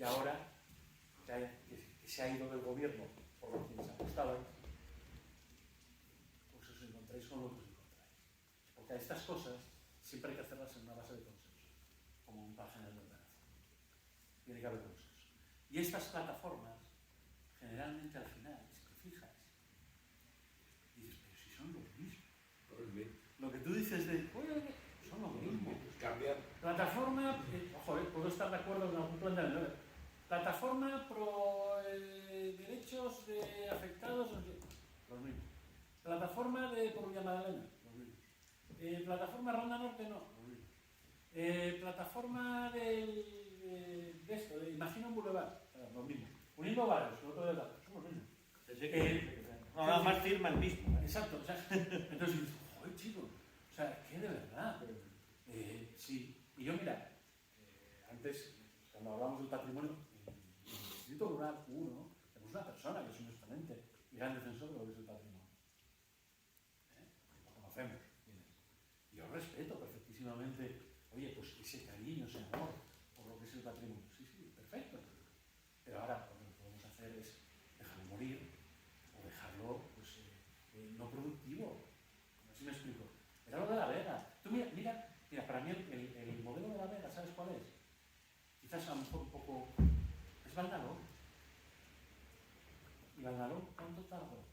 ahora que se ha ido del gobierno por lo que les apostaba, pues os encontráis con lo que os encontráis. Porque a estas cosas siempre hay que hacerlas en una base de consenso, como un plan general de ordenación. Tiene que haber consenso. Y estas plataformas, generalmente al final, si te fijas, dices, pero si son lo mismo. Lo que tú dices de, oye, son lo mismo. Cambiar. Plataforma, ojo, puedo estar de acuerdo con algún planteamiento. Plataforma pro derechos de afectados, los mismos. Plataforma por Villa Magdalena, los mismos. Plataforma Ronda Norte, no, los mismos. Plataforma de esto, de Imagina un Boulevard, los mismos. Uniendo barrios, lo otro de la, son los mismos. No, nada más firma el mismo. Exacto, o sea, entonces dices, joder, chico, o sea, que de verdad. Sí, y yo mira, antes, cuando hablamos del patrimonio, en el Distrito Rural 1, tenemos una persona que es un exponente y gran defensor de lo que es el patrimonio. Lo conocemos, ¿quién es? Y yo respeto perfectísimamente, oye, pues ese cariño, ese amor por lo que es el patrimonio. Sí, sí, perfecto. Pero ahora lo que podemos hacer es dejarlo morir o dejarlo, pues, no productivo. Así me explico. Era lo de la Vega. Tú mira, para mí el modelo de la Vega, ¿sabes cuál es? Quizás a lo mejor un poco... Es Valnaló. ¿Y Valnaló cuánto tardó?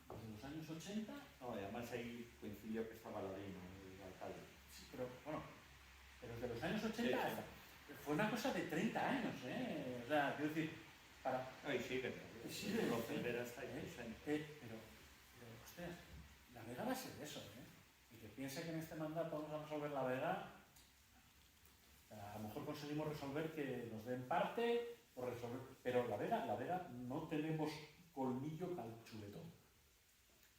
¿Desde los años 80? No, además ahí coincidió que estaba Lorena, el alcalde. Sí, pero bueno, pero desde los años 80 sí. Fue una cosa de 30 años, ¿eh? O sea, quiero decir, para... Ay, sí, que sí, lo primero hasta ahí. Pero, hostias, la Vega va a ser eso, ¿eh? Y que piense que en este mandato vamos a resolver la Vega, a lo mejor conseguimos resolver que nos den parte o resolver, pero la Vega no tenemos colmillo para el chuletón.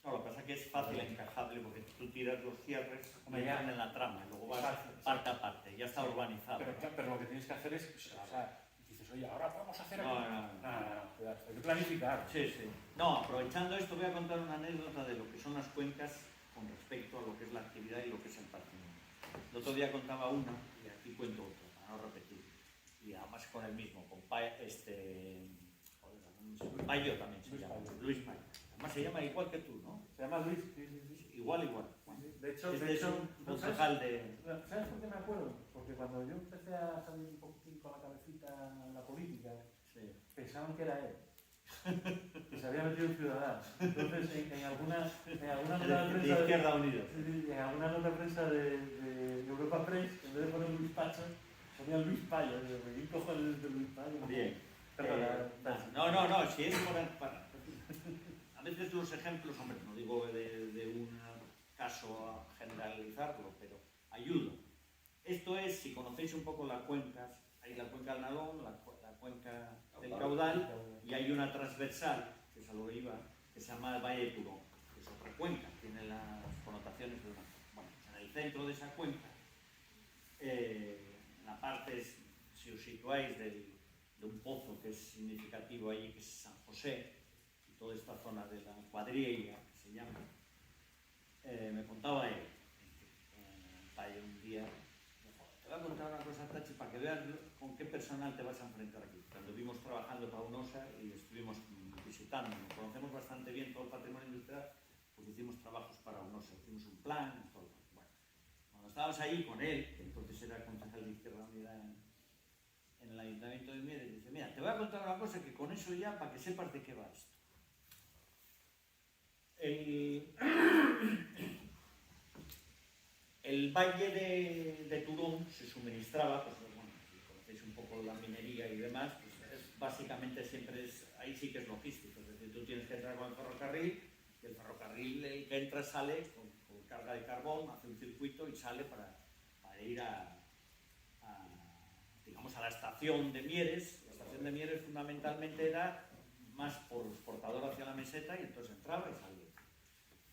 No, lo que pasa es que es fácil encajable porque tú tiras los cierres y entran en la trama, y luego vas parte a parte, ya está urbanizado. Pero lo que tienes que hacer es, o sea, dices, oye, ahora podemos hacer aquí. No, cuidado, hay que planificar. Sí. No, aprovechando esto voy a contar una anécdota de lo que son las cuencas con respecto a lo que es la actividad y lo que es el patrimonio. El otro día contaba una y aquí cuento otra, para no repetir. Y además con el mismo, con Payo también se llama, Luis Payo. Además se llama igual que tú, ¿no? Se llama Luis. Igual. De hecho, es un concejal de... ¿Sabes por qué me acuerdo? Porque cuando yo empecé a salir un poquitín con la cabecita en la política, pensaban que era él. Que se había metido en Ciudadanos. Entonces, en alguna nota de prensa de Izquierda Unida. En alguna nota de prensa de Europa Press, en vez de poner Luis Pacho, ponía Luis Payo. ¿Qué cojones de Luis Payo? Bien. No, si es para... A veces los ejemplos, hombre, no digo de un caso a generalizarlo, pero ayuda. Esto es, si conocéis un poco las cuencas, hay la cuenca del Nalón, la cuenca del Caudal, y hay una transversal, que es a lo que iba, que se llama el Valle de Turón, que es otra cuenca, tiene las connotaciones de una... Bueno, en el centro de esa cuenca, la parte, si os situáis, de un pozo que es significativo allí, que es San José, y toda esta zona de la cuadrilla, que se llama, me contaba él, un día, te voy a contar una cosa, Tachi, para que veas con qué personal te vas a enfrentar aquí. Cuando vimos trabajando para UNOSA y estuvimos visitando, nos conocemos bastante bien todo el patrimonio industrial, pues hicimos trabajos para UNOSA, hicimos un plan, todo. Bueno, cuando estábamos ahí con él, que entonces era concejal de Izquierda Unida en el Ayuntamiento de Mieres, dice, mira, te voy a contar una cosa que con eso ya, para que sepas de qué va esto. El valle de Turón se suministraba, pues bueno, si conocéis un poco la minería y demás, pues básicamente siempre ahí sí que es logístico, es decir, tú tienes que entrar con el ferrocarril, y el ferrocarril el que entra sale con carga de carbón, hace un circuito y sale para ir digamos, a la estación de Mieres. La estación de Mieres fundamentalmente era más por exportador hacia la meseta y entonces entraba y salía.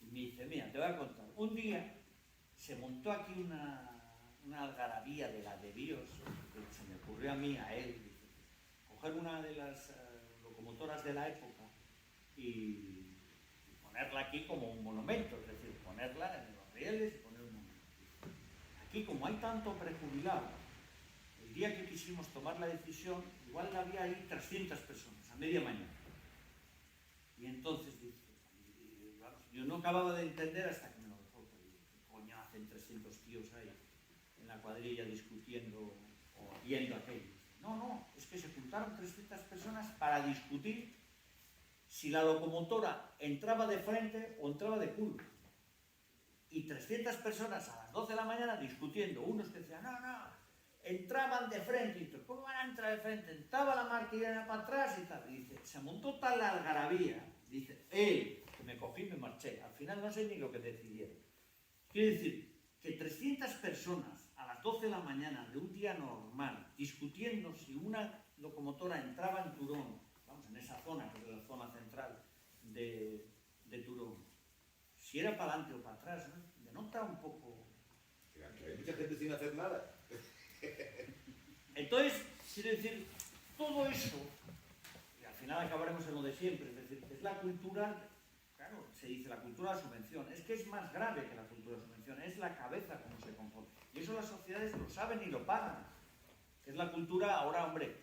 Y me dice, mira, te voy a contar, un día se montó aquí una algarabía de la de Dios, que se me ocurrió a mí, a él, coger una de las locomotoras de la época y ponerla aquí como un monumento, es decir, ponerla en los rieles y poner un monumento. Aquí, como hay tanto prejubilado, el día que quisimos tomar la decisión, igual había ahí 300 personas, a media mañana. Y entonces dice, yo no acababa de entender hasta que me lo dejó, ¿qué coño hacen 300 tíos ahí en la cuadrilla discutiendo o viendo aquello? No, es que se juntaron 300 personas para discutir si la locomotora entraba de frente o entraba de culo. Y 300 personas a las 12 de la mañana discutiendo, unos que decían, no, entraban de frente, y ¿cómo van a entrar de frente? Entraba la máquina para atrás y tal. Y dice, se montó tal algarabía, dice, que me cogí y me marché. Al final no sé ni lo que decidieron. Quiere decir que 300 personas a las 12 de la mañana de un día normal, discutiendo si una locomotora entraba en Turón, vamos, en esa zona, que es la zona central de Turón, si era para adelante o para atrás, ¿no? Denota un poco... Hay mucha gente sin hacer nada. Entonces, quiero decir, todo eso, y al final acabaremos en lo de siempre, es decir, es la cultura, claro, se dice la cultura de la subvención, es que es más grave que la cultura de la subvención, es la cabeza como se compone. Y eso las sociedades lo saben y lo pagan. Es la cultura, ahora, hombre,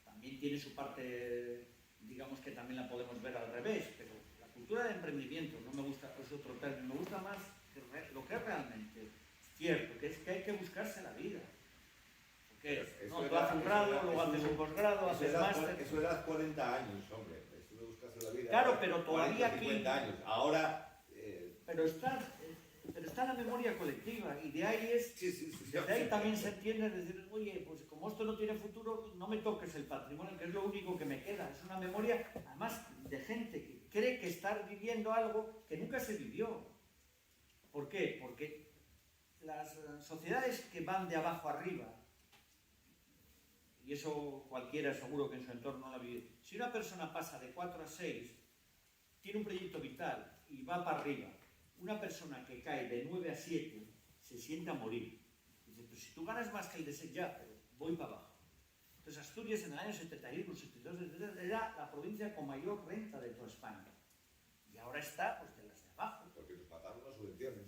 también tiene su parte, digamos que también la podemos ver al revés, pero la cultura de emprendimiento, no me gusta, es otro término, me gusta más lo que es realmente cierto, que es que hay que buscarse la vida. Porque no, tú haces un grado, luego haces un posgrado, haces máster. Eso era 40 años, hombre, eso de buscarse la vida. Claro, pero todavía 40, aquí... 50 años, ahora... Pero está en la memoria colectiva, y de ahí es... Sí, de ahí también se entiende decir, oye, pues como esto no tiene futuro, no me toques el patrimonio, que es lo único que me queda. Es una memoria, además, de gente que cree que está viviendo algo que nunca se vivió. ¿Por qué? Porque las sociedades que van de abajo arriba, y eso cualquiera seguro que en su entorno lo ha vivido, si una persona pasa de 4 a 6, tiene un proyecto vital y va para arriba, una persona que cae de 9 a 7 se siente a morir. Dice, pues si tú ganas más que el de 6 ya, pero voy para abajo. Entonces Asturias en el año 71, 72, 73, era la provincia con mayor renta de toda España. Y ahora está, pues, de las de abajo. Porque nos mataron las subvenciones.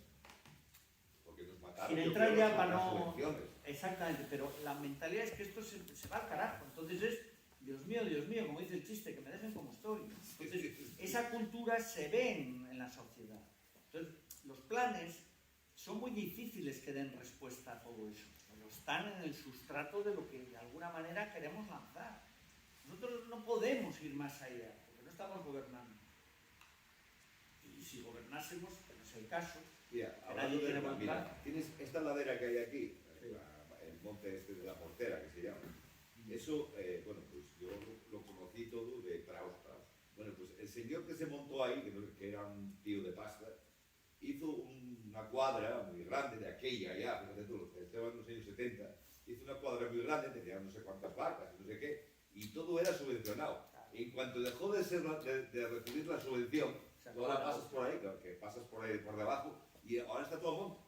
Porque nos mataron Sin entrar ya para las no... subvenciones. Exactamente, pero la mentalidad es que esto se va al carajo. Entonces es, Dios mío, como dice el chiste, que me dejen como estoy. Entonces, esa cultura se ve en la sociedad. Entonces, los planes son muy difíciles que den respuesta a todo eso. Pero están en el sustrato de lo que de alguna manera queremos lanzar. Nosotros no podemos ir más allá, porque no estamos gobernando. Y si gobernásemos, que no es el caso, Mira, que nadie quiere mira, tienes esta ladera que hay aquí, el monte este de la Portera, que se llama. Eso, bueno, pues yo lo conocí todo de Praus. Bueno, pues el señor que se montó ahí, que era un tío de pasta, hizo una cuadra muy grande de aquella ya, fíjate tú, estaba en los años 70, hizo una cuadra muy grande, tenía no sé cuántas vacas, no sé qué, y todo era subvencionado. En cuanto dejó de recibir la subvención, ahora pasas por ahí, claro, que pasas por ahí por debajo, y ahora está todo monte.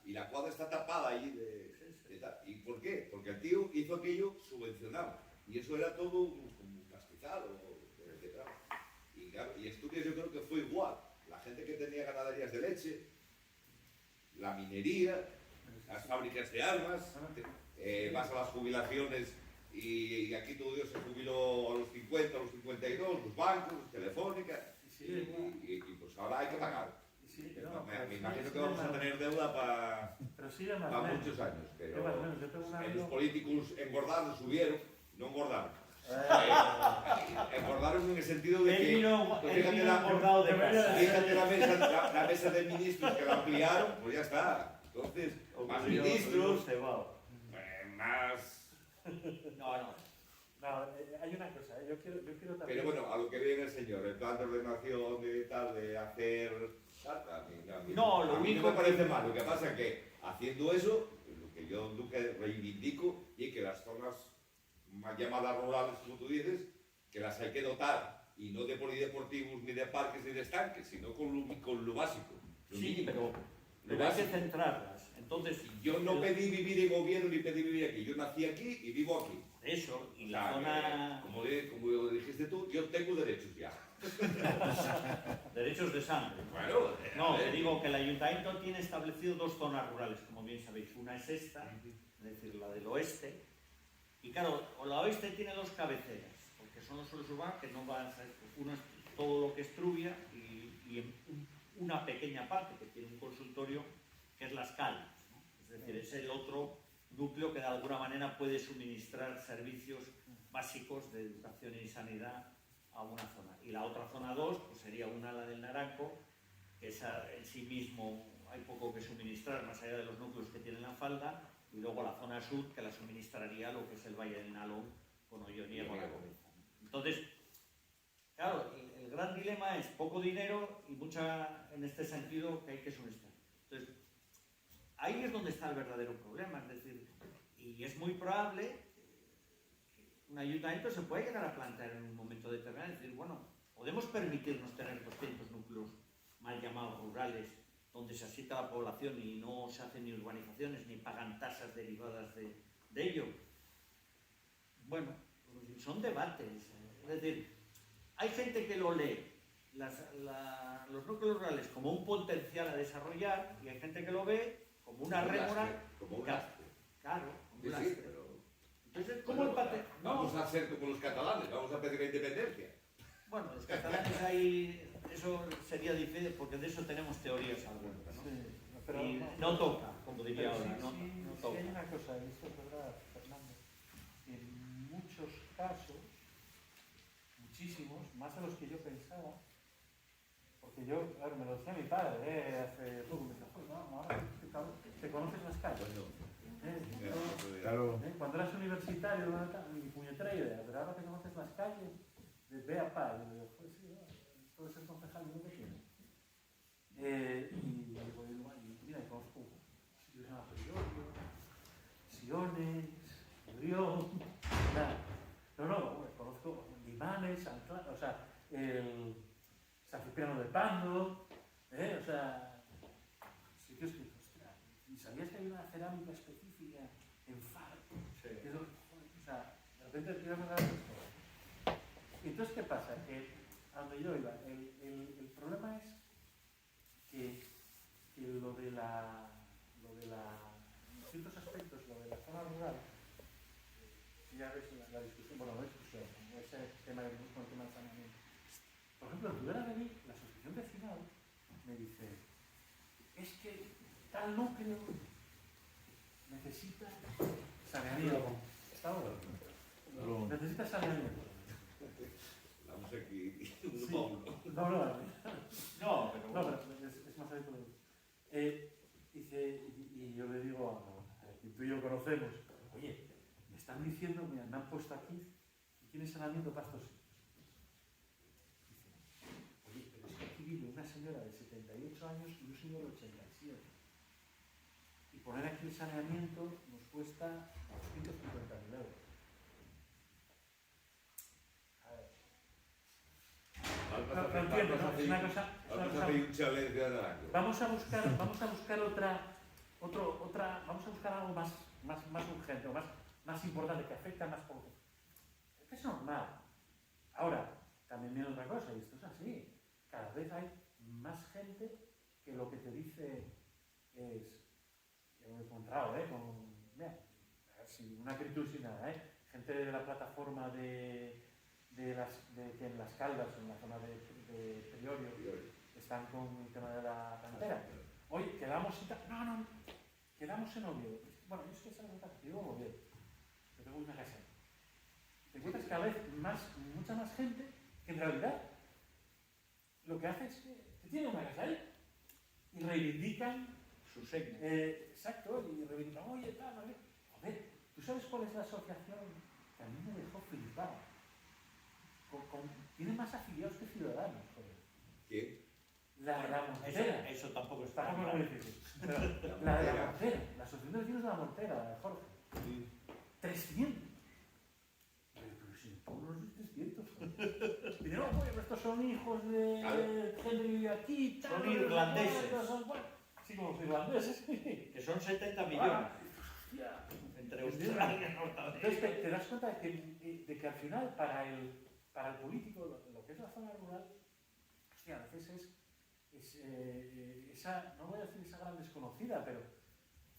Y la cuadra está tapada ahí de tal. ¿Y por qué? Porque el tío hizo aquello subvencionado. Y eso era todo como pastizado, de trabajo. Y claro, y Asturias yo creo que fue igual. La gente que tenía ganaderías de leche, la minería, las fábricas de armas, vas a las jubilaciones y aquí todo Dios se jubiló a los 50, a los 52, los bancos, Telefónica, y pues ahora hay que pagar. Sí, Me imagino que vamos a tener deuda para muchos años, pero los políticos engordaron, subieron, no engordaron. Engordaron en el sentido de que fíjate la mesa de ministros que la ampliaron, pues ya está. Entonces, más ministros, más... No, hay una cosa, yo quiero también... Pero bueno, a lo que viene el señor, el plan de ordenación de tal, de hacer... A mí no me parece mal, lo que pasa es que haciendo eso, lo que yo reivindico y que las zonas más llamadas rurales, como tú dices, que las hay que dotar, y no de polideportivos, ni de parques, ni de estanques, sino con lo básico. Lo sí, mínimo, pero hay que centrarlas. Entonces, yo no pedí vivir en gobierno ni pedí vivir aquí, yo nací aquí y vivo aquí. Eso, y O la sea, zona... como dijiste tú, yo tengo derechos ya. Derechos de sangre. Bueno, no, te digo que el ayuntamiento tiene establecido 2 zonas rurales, como bien sabéis. Una es esta, es decir, la del oeste, Y claro, la oeste tiene dos cabeceras, porque son los suelos urbanos que no van a ser, uno es todo lo que es Trubia y una pequeña parte que tiene un consultorio que es Las Caldas, ¿no? Es decir, es el otro núcleo que de alguna manera puede suministrar servicios básicos de educación y sanidad a una zona. Y la otra zona 2 pues sería una, la del Naranco, que esa en sí mismo hay poco que suministrar más allá de los núcleos que tiene la falda, y luego la zona sur que la suministraría lo que es el Valle del Nalón con Olloniego a la cabeza. Entonces, claro, el gran dilema es poco dinero y mucha, en este sentido, que hay que suministrar. Entonces, ahí es donde está el verdadero problema, es decir, y es muy probable que un ayuntamiento se pueda llegar a plantear en un momento determinado, es decir, bueno, podemos permitirnos tener 200 núcleos mal llamados rurales, donde se asienta la población y no se hacen ni urbanizaciones ni pagan tasas derivadas de ello. Bueno, son debates, es decir, hay gente que lo lee, los núcleos rurales como un potencial a desarrollar, y hay gente que lo ve como una rémora. Como un lastre. Claro, como Sí, un lastre. sí, pero... Entonces, ¿cómo el patrimonio? Vamos a hacer como los catalanes, vamos a pedir la independencia. Bueno, los catalanes ahí, eso sería difícil porque de eso tenemos teorías algunas, ¿no? Sí, pero Y no toca, como diría pero ahora, sí, no sí toca. hay una cosa, y esto es verdad, Fernando, que en muchos casos, muchísimos, más de los que yo pensaba, porque yo, claro, me lo decía mi padre, hace poco, me dijo, no, ahora te conoces las calles. Claro. Cuando eras universitario, ni puñetera idea, pero ahora te conoces las calles, de a pa. Yo digo, pues sí, puede ser concejal, ¿no? ¿Qué tiene? Y mira, conozco sitios que se llama Periorio, Siones, Urión, nada. No, conozco Limanes, Ancla, o sea, el San Cipriano de Pando, o sea, sitios que, ostras, ¿y sabías que hay una cerámica específica en Far? Sí. O sea, de repente te ibas a dar esto. Y entonces, ¿qué pasa? Que a donde yo iba, el problema es que lo de en ciertos aspectos, lo de la zona rural, ya ves la discusión, bueno, no discusión, ese tema de con el tema del saneamiento. Por ejemplo, en Tudela de mí, la asociación vecinal me dice, es que tal núcleo necesita saneamiento. ¿Está bueno? Necesita saneamiento. Vamos aquí, un Sí. módulo. No, pero no, bueno. pero es más habitual. Dice, y yo le digo a quien tú y yo conocemos, oye, me están diciendo, mira, me han puesto aquí que tiene saneamiento para estos sitios. Dice, oye, pero es que aquí vive una señora de 78 años y un señor de 87. Y poner aquí el saneamiento nos cuesta 250.000 euros. No entiendo, ¿no? Es una cosa. Vamos a pedir un chalet de Naranco. Vamos a buscar vamos a buscar algo más urgente, o más importante, que afecta más por. Es normal. Ahora, también viene otra cosa, y esto es así. Cada vez hay más gente que lo que te dice es. Yo lo he encontrado, mira, sin una acritud, sin nada, gente de la plataforma que en Las Caldas, en la zona de Priorio, están con el tema de la cantera. Oye, quedamos y tal. No, quedamos en Oviedo. Bueno, yo es que sabes que yo en Oviedo. Yo tengo una casa. Te encuentras cada vez mucha más gente que en realidad lo que hace es que tiene una casa ahí y reivindican Sus señas. exacto, y reivindican, oye, tal, ¿vale? Joder, ¿tú sabes cuál es la asociación que a mí me dejó flipado? Tiene más afiliados que Ciudadanos, joder. ¿Quién? La de la Mortera. Eso tampoco está Está muy claro. difícil. Pero la de la Mortera, la asociación de vecinos de la Mortera, la de Jorge. 300. Pero si tú no eres 300, joder. Y no, oye, estos son hijos de gente que vive aquí, tal, Son irlandeses. Sí, como los irlandeses. Que son 70 millones. Hostia. Entre Australia y Norteamérica. Entonces te das cuenta de que al final para el político lo que es la zona rural, hostia, a veces es esa, no voy a decir esa gran desconocida, pero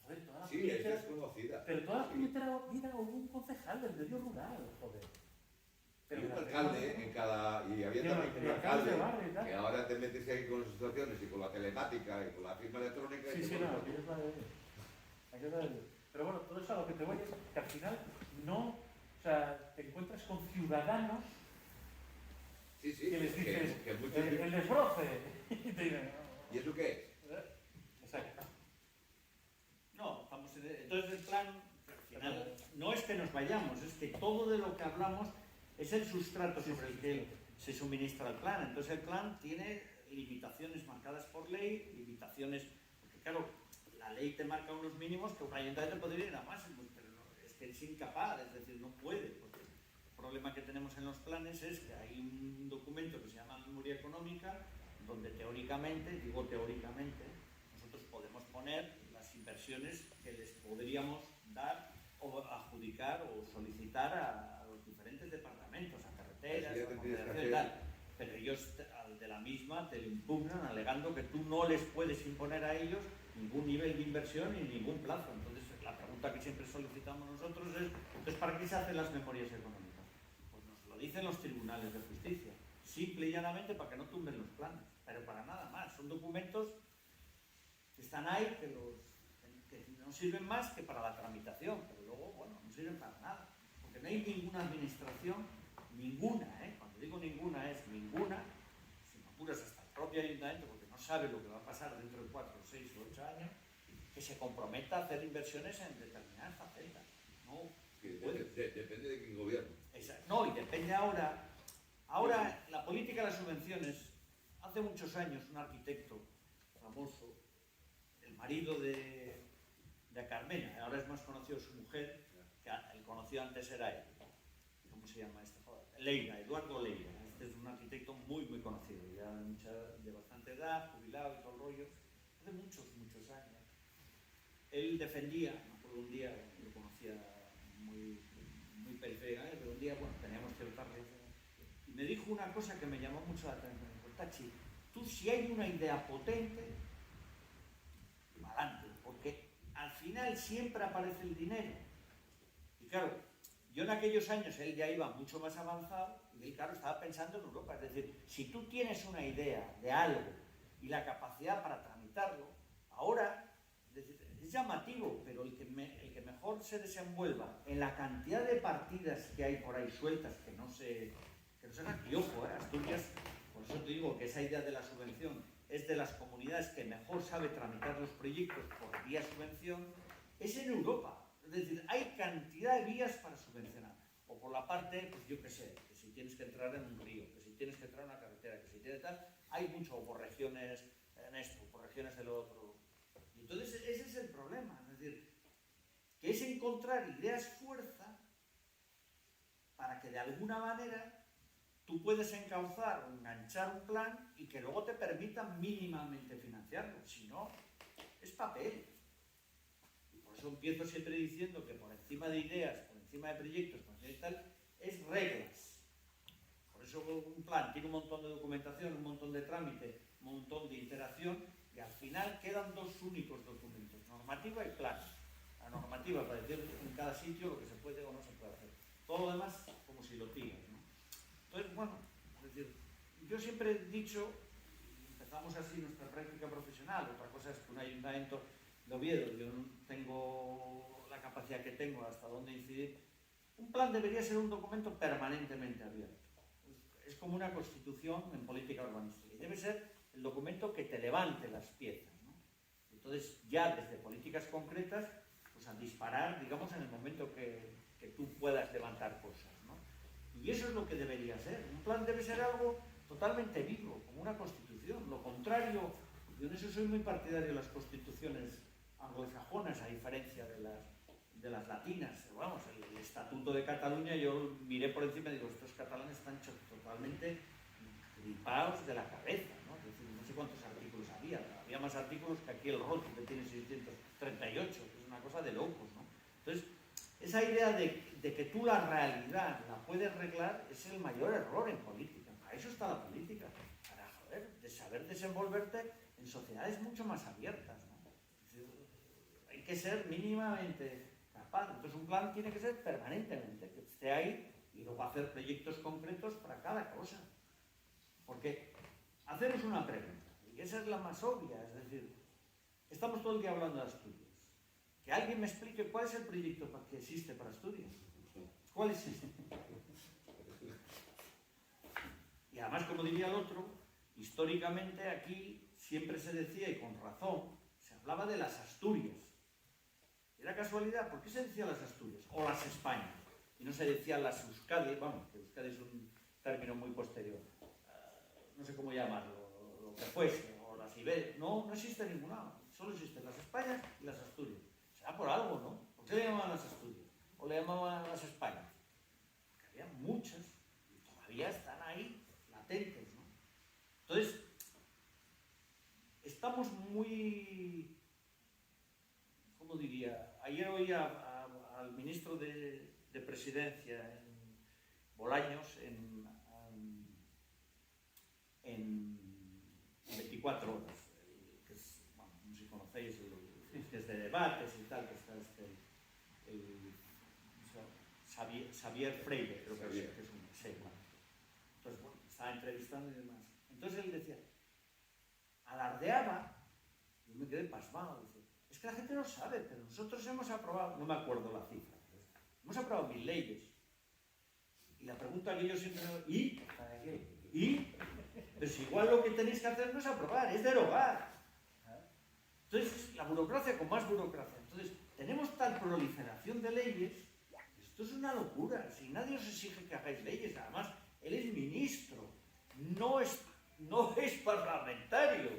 Joder, toda la Sí, puñetera- esa es conocida. pero toda la Sí. puñetera vida hubo un concejal del medio rural, joder. Y un la- alcalde en cada... Y había Y también el un alcalde alcalde de barrio y tal. que ahora te metes ahí con las situaciones y con la telemática y con la firma electrónica. Sí, y sí, te no, pones- aquí es la de Dios. Aquí es la de Dios. Pero bueno, todo eso a lo que te voy es que al final no, o sea, te encuentras con ciudadanos Sí, sí, que les dices, que muchos... el desbroce, y te dicen, ¿Y eso qué es? exacto. No, entonces el plan, al final, no es que nos vayamos, es que todo de lo que hablamos es el sustrato sobre el que se suministra el plan. Entonces el plan tiene limitaciones marcadas por ley, limitaciones, porque claro, la ley te marca unos mínimos que un ayuntamiento podría ir a más, pero no, es que es incapaz, es decir, no puede, porque el problema que tenemos en los planes es que hay un documento que se llama Memoria Económica, donde teóricamente, digo teóricamente, nosotros podemos poner las inversiones que les podríamos dar o adjudicar o solicitar a los diferentes departamentos, a carreteras, Así ya a tendrías que confederaciones y tal. Pero ellos al de la misma te lo impugnan alegando que tú no les puedes imponer a ellos ningún nivel de inversión ni ningún plazo. Entonces la pregunta que siempre solicitamos nosotros es, entonces, ¿para qué se hacen las memorias económicas? Pues nos lo dicen los tribunales de justicia, simple y llanamente para que no tumben los planes, pero para nada más. Son documentos que están ahí, que no sirven más que para la tramitación, pero luego, bueno, no sirven para nada, porque no hay ninguna administración, ninguna, cuando digo ninguna es ninguna, si me apuras hasta el propio ayuntamiento, porque no sabe lo que va a pasar dentro de 4, 6 o 8 años, que se comprometa a hacer inversiones en determinadas facetas. No, Que puede. depende de quién gobierno. No, y depende ahora la política de las subvenciones, hace muchos años un arquitecto famoso, el marido de Carmena, ahora es más conocido su mujer, que el conocido antes era él. ¿Cómo se llama este joder? Leira, Eduardo Leira. Este es un arquitecto muy, muy conocido, ya de bastante edad, jubilado y todo el rollo, hace muchos, muchos años. Él defendía, me acuerdo un día, lo conocía muy, muy periféricamente, pero un día, bueno, teníamos ciertas relaciones, y me dijo una cosa que me llamó mucho la atención. Me dijo, Tachi, tú si hay una idea potente, adelante, porque al final siempre aparece el dinero. Y claro, yo en aquellos años él ya iba mucho más avanzado y él, claro, estaba pensando en Europa. Es decir, si tú tienes una idea de algo y la capacidad para tramitarlo, ahora es llamativo, pero el que mejor se desenvuelva en la cantidad de partidas que hay por ahí sueltas que no se hagan, y ojo, Asturias, por eso te digo que esa idea de la subvención es de las comunidades que mejor sabe tramitar los proyectos por vía subvención, es en Europa. Es decir, hay cantidad de vías para subvencionar. O por la parte, pues yo qué sé, que si tienes que entrar en un río, que si tienes que entrar en una carretera, que si tienes tal, hay mucho, o por regiones en esto, por regiones del otro. Y entonces ese es el problema, es decir, que es encontrar ideas fuerza para que de alguna manera tú puedes encauzar o enganchar un plan y que luego te permita mínimamente financiarlo. Si no, es papel. Y por eso empiezo siempre diciendo que por encima de ideas, por encima de proyectos, por encima de tal, es reglas. Por eso un plan tiene un montón de documentación, un montón de trámite, un montón de interacción, y al final quedan dos únicos documentos, normativa y plan. La normativa para decir en cada sitio lo que se puede o no se puede hacer. Todo lo demás como si lo tiras, ¿no? Entonces, bueno, es decir, yo siempre he dicho, empezamos así nuestra práctica profesional, otra cosa es que un ayuntamiento de Oviedo, yo no tengo la capacidad que tengo hasta dónde incidir, un plan debería ser un documento permanentemente abierto. Es como una constitución en política urbanística y debe ser el documento que te levante las piezas, ¿no? Entonces, ya desde políticas concretas, pues a disparar, digamos, en el momento que tú puedas levantar cosas, ¿no? Y eso es lo que debería ser. Un plan debe ser algo totalmente vivo, como una constitución. Lo contrario, yo en eso soy muy partidario de las constituciones anglosajonas, a diferencia de las latinas. Vamos, el Estatuto de Cataluña, yo miré por encima y digo, estos catalanes están totalmente gripados de la cabeza, ¿no? Es decir, no sé cuántos artículos había más artículos que aquí el ROT, que tiene 638, que es una cosa de locos, ¿no? Entonces, esa idea de que tú la realidad la puedes arreglar es el mayor error en política. Para eso está la política, para, joder, de saber desenvolverte en sociedades mucho más abiertas, ¿no? Es decir, hay que ser mínimamente capaz. Entonces un plan tiene que ser permanentemente, que esté ahí y luego hacer proyectos concretos para cada cosa. Porque haceros una pregunta, y esa es la más obvia, es decir, estamos todo el día hablando de Asturias. Que alguien me explique cuál es el proyecto que existe para Asturias. ¿Cuál existe? Y además, como diría el otro, históricamente aquí siempre se decía, y con razón, se hablaba de las Asturias. ¿Era casualidad? ¿Por qué se decía las Asturias? O las Españas. Y no se decía las Euskadi, bueno, que Euskadi es un término muy posterior. No sé cómo llamarlo, lo que fuese, o las Iberias. No, no existe ninguna. Solo existen las Españas y las Asturias. Será por algo, ¿no? ¿Por qué le llamaban las Asturias? ¿O le llamaban las Españas? Porque había muchas y todavía están ahí, latentes, ¿no? Entonces, estamos muy... ¿Cómo diría? Ayer oí al ministro de Presidencia, en Bolaños, en 24 horas, que es, bueno, no sé si conocéis, que es de debates y tal, que está Xavier Freire, creo que es un bueno. Entonces, bueno, estaba entrevistando y demás. Entonces él decía, alardeaba, yo me quedé pasmado, decía, es que la gente no sabe, pero nosotros hemos aprobado, no me acuerdo la cifra, hemos aprobado 1000 leyes. Y la pregunta que yo siempre me... ¿Y? ¿Para qué? ¿Y? Pero si igual lo que tenéis que hacer no es aprobar, es derogar. Entonces, la burocracia con más burocracia. Entonces, tenemos tal proliferación de leyes, esto es una locura. Si nadie os exige que hagáis leyes, además, él es ministro, no es parlamentario.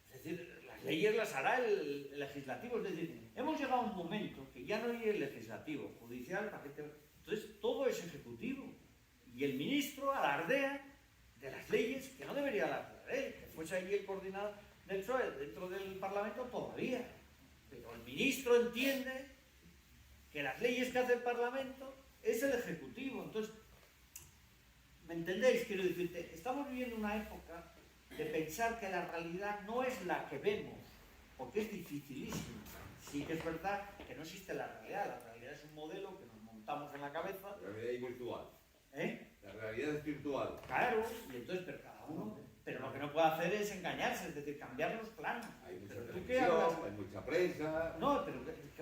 Es decir, las leyes las hará el legislativo. Es decir, hemos llegado a un momento que ya no hay el legislativo, judicial, entonces todo es ejecutivo. Y el ministro alardea de las leyes que no debería alardear él, que fuese allí el coordinador del PSOE dentro del Parlamento todavía. Pero el ministro entiende que las leyes que hace el Parlamento es el Ejecutivo. Entonces, ¿me entendéis? Quiero decirte, estamos viviendo una época de pensar que la realidad no es la que vemos, porque es dificilísimo. Sí que es verdad que no existe la realidad es un modelo que nos montamos en la cabeza. La realidad es virtual. ¿Eh? La realidad es virtual. Claro, y entonces, pero cada uno... Pero lo que no puede hacer es engañarse, es decir, cambiar los planos. Hay mucha ¿Pero tú qué televisión, hablas? hay mucha prensa. No,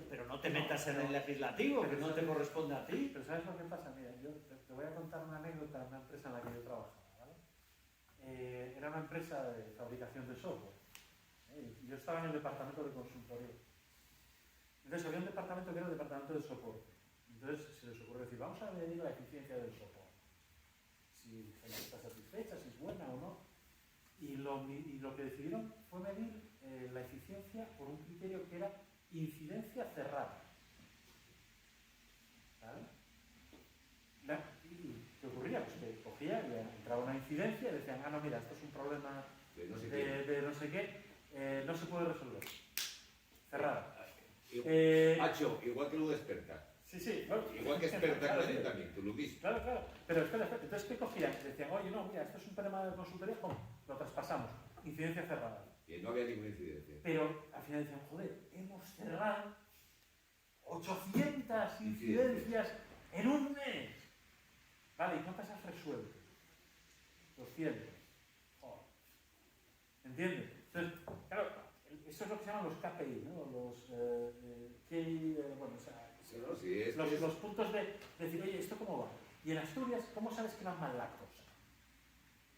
pero no te metas en el legislativo, que no te corresponde a ti. Pero ¿sabes lo que pasa? Mira, yo te voy a contar una anécdota de una empresa en la que yo trabajaba, ¿vale? Era una empresa de fabricación de software. Yo estaba en el departamento de consultoría. Entonces había un departamento que era el departamento de soporte. Entonces se les ocurrió decir, vamos a medir la eficiencia del soporte. Si la gente está satisfecha, si es buena o no. Y lo que decidieron fue medir la eficiencia por un criterio que era incidencia cerrada. ¿Vale? ¿Y qué ocurría? Pues que cogía, entraba una incidencia y decían, no, mira, esto es un problema de no sé qué, no se puede resolver. Cerrada. Macho, igual que lo de Experta. Sí, claro. Igual que Experta en el ayuntamiento, lo mismo. Claro. Pero espera. Entonces, ¿qué cogían? Decían, oye, no, mira, esto es un problema de consultoría, ¿cómo? Lo traspasamos. Incidencia cerrada. Y no había ninguna incidencia. Pero al final decían, joder, hemos cerrado 800 incidencias en un mes. Vale, ¿y cuántas has resuelto? 200. Joder. ¿Entiendes? Entonces, claro, eso es lo que se llaman los KPI, ¿no? Los los puntos de decir, oye, ¿esto cómo va? Y en Asturias, ¿cómo sabes que va mal la cosa?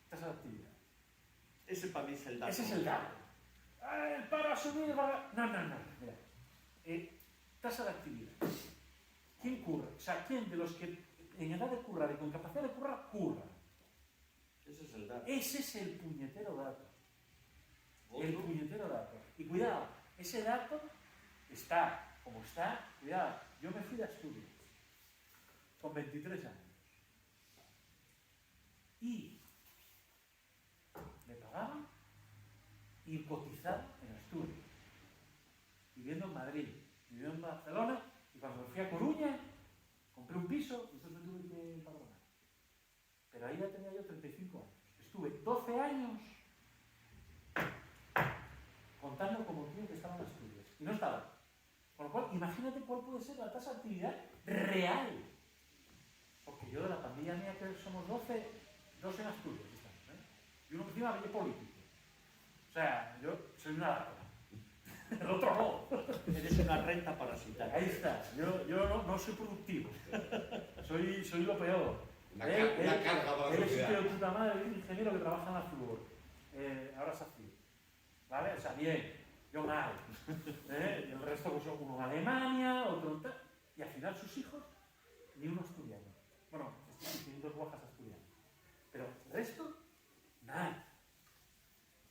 Tasa de actividad. Ese para mí es el dato. Ese es el dato. El paro ha subido. No. Mira. Tasa de actividad. ¿Quién curra? O sea, ¿quién de los que en edad de currar y con capacidad de currar, curra? Ese es el dato. Ese es el puñetero dato. El puñetero dato. Y cuidado, ese dato está como está. Cuidado, yo me fui de Asturias con 23 años. Y me pagaban y cotizaba en Asturias, viviendo en Madrid, viviendo en Barcelona, y cuando me fui a Coruña, compré un piso y entonces me tuve que empadronar. Pero ahí ya tenía yo 35 años. Estuve 12 años contando como tío que estaba en Asturias. Y no estaba. Con lo cual, imagínate cuál puede ser la tasa de actividad real. Porque yo de la pandilla mía, que somos 12, 2 en Asturias estamos, ¿eh? Y uno que encima es político. O sea, yo soy una lacra. El otro no. Eres una renta parasitaria. Ahí está. Yo no soy productivo. Soy lo peor. Una carga para la Él es sociedad. hijo de puta madre, es un ingeniero que trabaja en la Fluor. Ahora es así. ¿Vale? O sea, bien. Yo mal. Y el resto, pues uno en Alemania, otro en tal. Y al final sus hijos, ni uno asturiano. Bueno, tienen 2 guajas asturianas. Pero el resto, nada.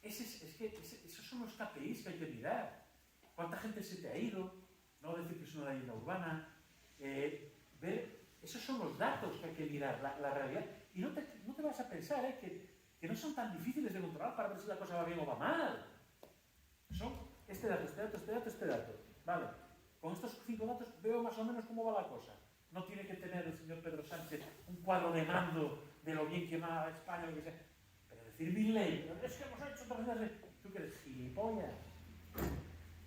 Esos son los KPIs que hay que mirar. ¿Cuánta gente se te ha ido? No decir que es una leyenda urbana. Esos son los datos que hay que mirar, la realidad. Y no te vas a pensar que no son tan difíciles de controlar para ver si la cosa va bien o va mal. Son este dato. Vale. Con estos 5 datos veo más o menos cómo va la cosa. No tiene que tener el señor Pedro Sánchez un cuadro de mando de lo bien que va España, lo que sea. Pero decir 1000 leyes, es que hemos hecho otras cosas. Tú que eres gilipollas.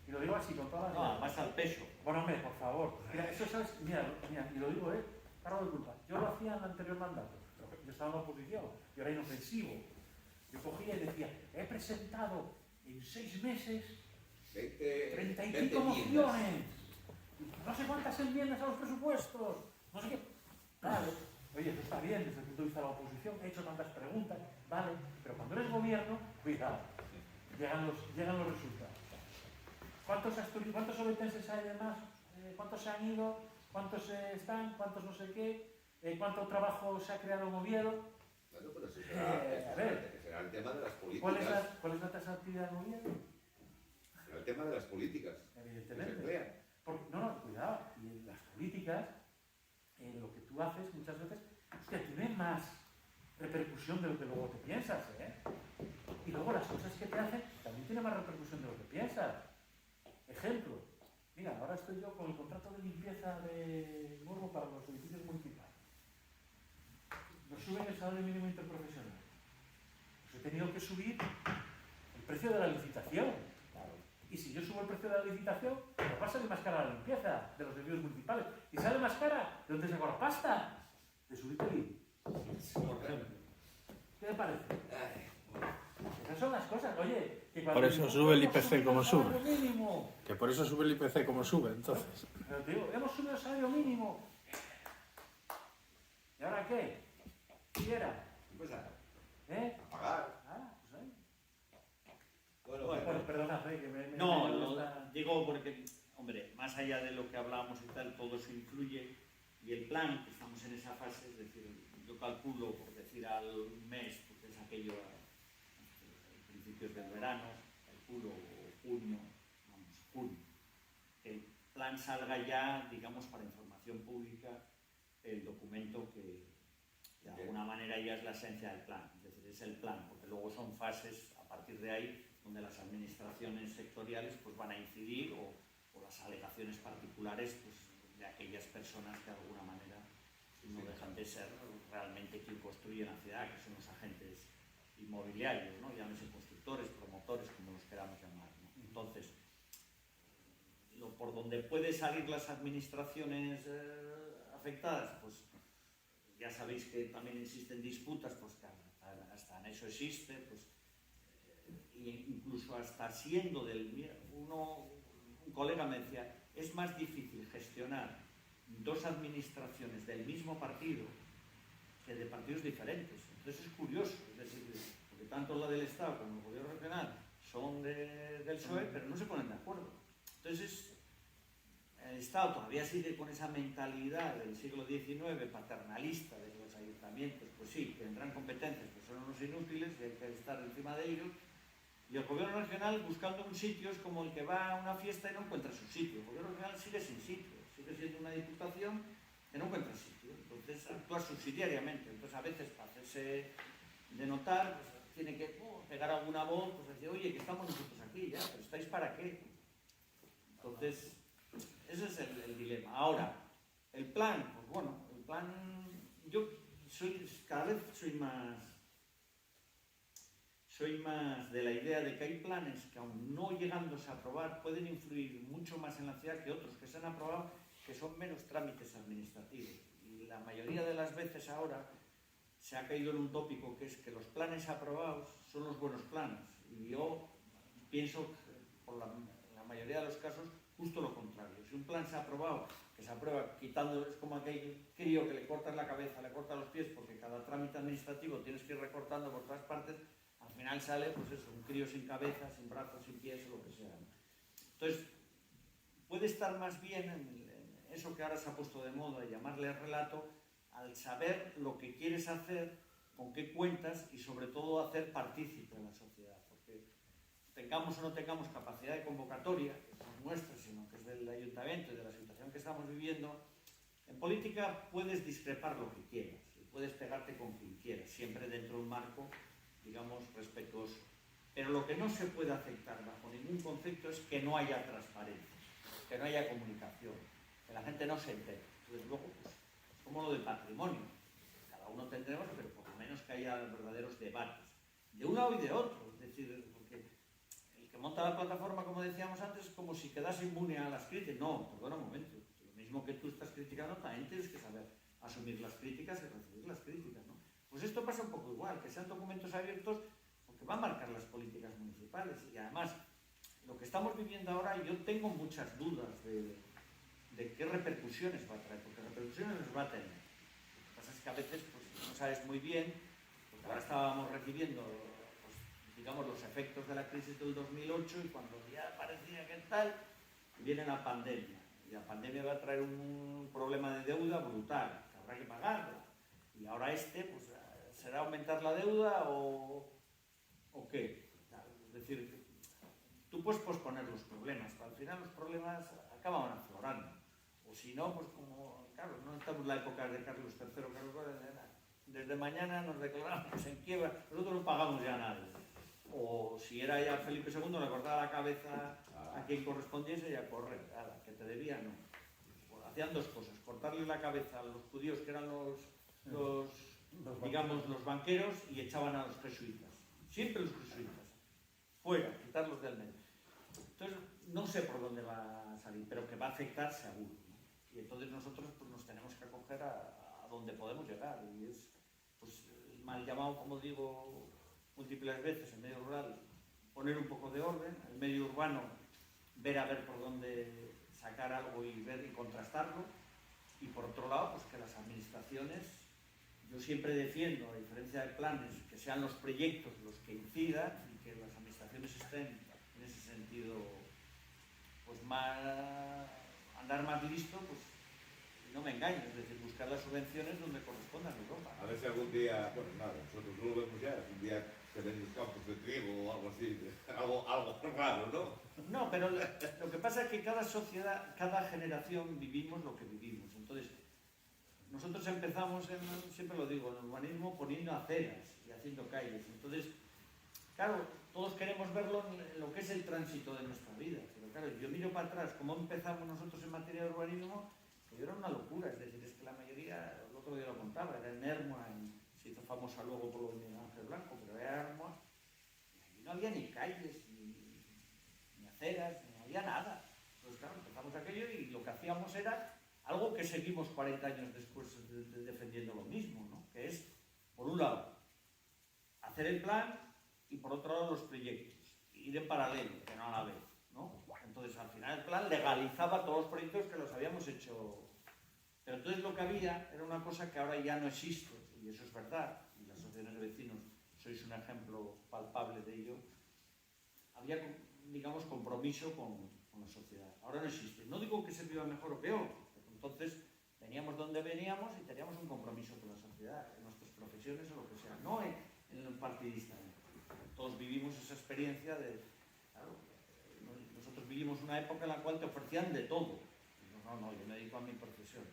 Y lo digo así con toda la... No, más al peso. Bueno, hombre, por favor. Mira, eso sabes, mira, y lo digo, cargo de culpa. Yo lo hacía en el anterior mandato. Yo estaba en la oposición, yo era inofensivo. Yo cogía y decía, he presentado en 6 meses 30 y pico mociones. No sé cuántas enmiendas a los presupuestos. No sé qué. Vale. Oye, eso está bien desde el punto de vista de la oposición. He hecho tantas preguntas. Vale. Pero cuando eres gobierno, cuidado. Llegan los resultados. ¿Cuántos obetenses hay además? ¿Cuántos se han ido? ¿Cuántos están? ¿Cuántos no sé qué? ¿Cuánto trabajo se ha creado en Oviedo? Bueno, pero eso será el tema de las políticas. ¿Cuál es la tasa de actividad en Oviedo? Será el tema de las políticas. Evidentemente. No, cuidado. Y las políticas, lo que tú haces muchas veces, hostia, tiene más repercusión de lo que luego te piensas, ¿eh? Y luego las cosas que te hacen también tienen más repercusión de lo que piensas. Ejemplo, mira, ahora estoy yo con el contrato de limpieza de nuevo para los edificios municipales. Nos suben el salario mínimo interprofesional. Pues he tenido que subir el precio de la licitación. Claro. Y si yo subo el precio de la licitación, pues va a salir más cara la limpieza de los edificios municipales. Y sale más cara, ¿de dónde saco la pasta? De subir el IVA. Por ejemplo. ¿Qué te parece? Esas son las cosas, oye. Que por eso sube el IPC como sube. Mínimo. Que por eso sube el IPC como sube, entonces. Pero te digo, hemos subido el salario mínimo. ¿Y ahora qué? ¿Qué era? Pues a pagar. Pues ahí. Bueno, perdona, que me No, digo porque, hombre, más allá de lo que hablábamos y tal, todo eso influye. Y el plan, que estamos en esa fase, es decir, yo calculo, por decir al mes, porque es aquello a principios del verano, calculo junio, que el plan salga ya, digamos, para información pública, el documento que de alguna manera ya es la esencia del plan, es decir, es el plan, porque luego son fases a partir de ahí donde las administraciones sectoriales pues van a incidir o las alegaciones particulares pues, de aquellas personas que de alguna manera no dejan de ser realmente quien construye la ciudad, que son los agentes inmobiliarios, ¿no? Llámese constructores, promotores, como los queramos llamar, ¿no? Entonces, por donde pueden salir las administraciones afectadas, pues ya sabéis que también existen disputas, pues que hasta en eso existe, pues incluso hasta siendo un colega me decía, es más difícil gestionar 2 administraciones del mismo partido que de partidos diferentes. Entonces es curioso, es decir, porque tanto la del Estado como el gobierno regional son del PSOE, pero no se ponen de acuerdo. Entonces el Estado todavía sigue con esa mentalidad del siglo XIX paternalista de los ayuntamientos, pues sí, tendrán competencias, pero son unos inútiles y hay que estar encima de ellos. Y el gobierno regional buscando un sitio es como el que va a una fiesta y no encuentra su sitio. El gobierno regional sigue sin sitio, sigue siendo una diputación que no encuentra sitio. Entonces actúa subsidiariamente. Entonces a veces para hacerse de notar pues, tiene que pegar alguna voz, pues decir, oye, que estamos nosotros aquí ya, pero ¿estáis para qué? Entonces, ese es el dilema. Ahora, el plan, pues bueno, el plan, yo cada vez soy soy más de la idea de que hay planes que aún no llegándose a aprobar pueden influir mucho más en la ciudad que otros que se han aprobado, que son menos trámites administrativos. Y la mayoría de las veces ahora se ha caído en un tópico que es que los planes aprobados son los buenos planes. Y yo pienso que por la mayoría de los casos justo lo contrario. Si un plan se ha aprobado, que se aprueba quitando, es como aquel crío que le cortas la cabeza, le cortas los pies, porque cada trámite administrativo tienes que ir recortando por todas partes, al final sale pues eso, un crío sin cabeza, sin brazos, sin pies o lo que sea. Entonces, puede estar más bien en eso que ahora se ha puesto de moda, llamarle relato, al saber lo que quieres hacer, con qué cuentas y sobre todo hacer partícipe a la sociedad. Porque tengamos o no tengamos capacidad de convocatoria, que no es nuestra, sino que es del ayuntamiento y de la situación que estamos viviendo, en política puedes discrepar lo que quieras y puedes pegarte con quien quieras, siempre dentro de un marco, digamos, respetuoso. Pero lo que no se puede aceptar bajo ningún concepto es que no haya transparencia, que no haya comunicación, que la gente no se entere. Entonces, luego, pues, es como lo del patrimonio. Cada uno tendremos, pero por lo menos que haya verdaderos debates, de un lado y de otro. Es decir, porque el que monta la plataforma, como decíamos antes, es como si quedase inmune a las críticas. No, perdona un momento. Lo mismo que tú estás criticando, también tienes que saber asumir las críticas y recibir las críticas, ¿no? Pues esto pasa un poco igual, que sean documentos abiertos, porque va a marcar las políticas municipales. Y además, lo que estamos viviendo ahora, yo tengo muchas dudas de qué repercusiones va a traer, porque repercusiones nos va a tener. Lo que pasa es que a veces pues, no sabes muy bien, porque ahora estábamos recibiendo, pues, digamos, los efectos de la crisis del 2008 y cuando ya parecía que tal, viene la pandemia. Y la pandemia va a traer un problema de deuda brutal, que habrá que pagarlo. Y ahora pues, ¿será aumentar la deuda o qué? Es decir, tú puedes posponer los problemas, pero al final los problemas acaban aflorando. O si no, pues como, claro, no estamos en la época de Carlos III, desde mañana nos declaramos en quiebra, nosotros no pagamos ya nada. O si era ya Felipe II, le cortaba la cabeza a quien correspondiese y a correr, que te debía, no. Pues hacían dos cosas, cortarle la cabeza a los judíos que eran digamos, los banqueros y echaban a los jesuitas. Siempre los jesuitas. Fuera, quitarlos del medio. Entonces, no sé por dónde va a salir, pero que va a afectar seguro, ¿no? Y entonces nosotros pues, nos tenemos que acoger a donde podemos llegar. Y es pues, el mal llamado, como digo múltiples veces, el medio rural, poner un poco de orden, el medio urbano, ver a ver por dónde sacar algo y ver y contrastarlo. Y por otro lado, pues que las administraciones, yo siempre defiendo, a diferencia de planes, que sean los proyectos los que incidan y que las administraciones estén en ese sentido, pues andar más listo, pues no me engañes, es decir, buscar las subvenciones donde correspondan en Europa. A ver si algún día, bueno, nada, nosotros no lo vemos ya, un día se ven los campos de trigo o algo así, algo raro, ¿no? No, pero lo que pasa es que cada sociedad, cada generación vivimos lo que vivimos. Entonces, nosotros empezamos, siempre lo digo, en el urbanismo poniendo aceras y haciendo calles. Entonces, claro, todos queremos verlo en lo que es el tránsito de nuestra vida. Pero claro, yo miro para atrás, cómo empezamos nosotros en materia de urbanismo, que era una locura. Es decir, es que la mayoría, el otro día lo contaba, era en Hermoa, se hizo famosa luego por lo de Miguel Ángel Blanco, pero era Hermoa, y no había ni calles, ni aceras, ni había nada. Entonces, claro, empezamos aquello y lo que hacíamos era algo que seguimos 40 años después defendiendo lo mismo, ¿no? Que es, por un lado, hacer el plan y por otro lado los proyectos, ir en paralelo, que no a la vez, ¿no? Entonces, al final el plan legalizaba todos los proyectos que los habíamos hecho. Pero entonces lo que había era una cosa que ahora ya no existe, y eso es verdad, y las asociaciones de vecinos sois un ejemplo palpable de ello. Había, digamos, compromiso con la sociedad. Ahora no existe. No digo que se viva mejor o peor, pero entonces veníamos donde veníamos y teníamos un compromiso con la sociedad, en nuestras profesiones o lo que sea, no en el partidista. Todos vivimos esa experiencia de, claro, nosotros vivimos una época en la cual te ofrecían de todo. No, yo me dedico a mi profesión.